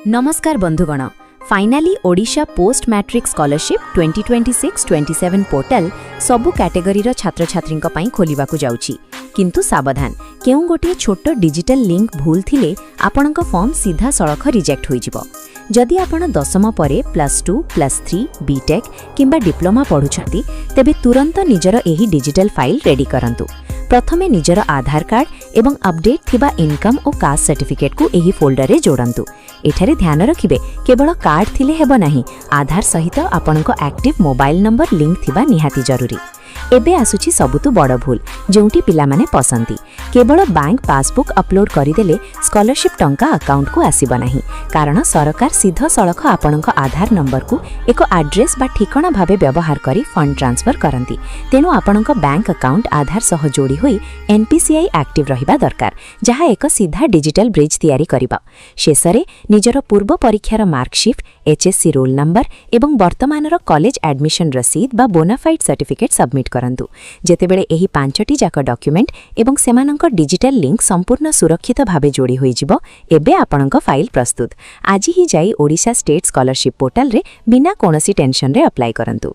नमस्कार बंधुगण। Finally Odisha post matric scholarship 2026-27 portal सबु कैटेगरी छात्र छात्री खोलिबा जाउची। किंतु सावधान, केउ गोटे छोट डिजिटल लिंक भूल थिले आपणक फॉर्म सीधा सड़क रिजेक्ट होइजिबो। जदि आपण दशम परे +2, +3, बीटेक किंबा डिप्लोमा पढ़ुछंती तेबे तुरंत निजर एही डिजिटल फाइल रेडी करंतु। प्रथमे निजर आधार कार्ड एवं अपडेट थिबा इनकम और कास्ट सर्टिफिकेट को एही फोल्डर रे जोड़ंतु। एठारे ध्यान रखिबे, केवल कार्ड थिले हेबो नाही, आधार सहित आपणको एक्टिव मोबाइल नंबर लिंक थिबा निहाती जरूरी। एबे आसुची सबुतु बड़ भूल जोंटी पिला माने पसंती। केवल बैंक पासबुक अपलोड करिदेले स्कॉलरशिप टंका अकाउंट को आसीबा नाही, कारण सरकार सीधा सड़क आपणक आधार नंबर को एक एड्रेस बा ठिकाना भाबे व्यवहार करी फंड ट्रांसफर करंती। तेनु आपणक बैंक अकाउंट आधार सह जोड़ी होई एनपीसीआई एक्टिव रहिबा दरकार, जहा एक सीधा डिजिटल ब्रिज तैयारी करिबा। शेषरे निजर पूर्व परीक्षार मार्कशीट, एचएससी रोल नंबर एवं वर्तमानर कॉलेज एडमिशन रसीद बा बोनाफाइड सर्टिफिकेट सबमिट करंतु। जेतेबेले एही 5टी जाक डॉक्यूमेंट एवं सेमानंक डिजिटल लिंक संपूर्ण सुरक्षित भावे जोड़ी होइजिबो, एबे आपणक फाइल प्रस्तुत। आज ही जाई ओडिशा स्टेट स्कॉलरशिप पोर्टल रे बिना कोनोसी टेंशन रे अप्लाई करंतु।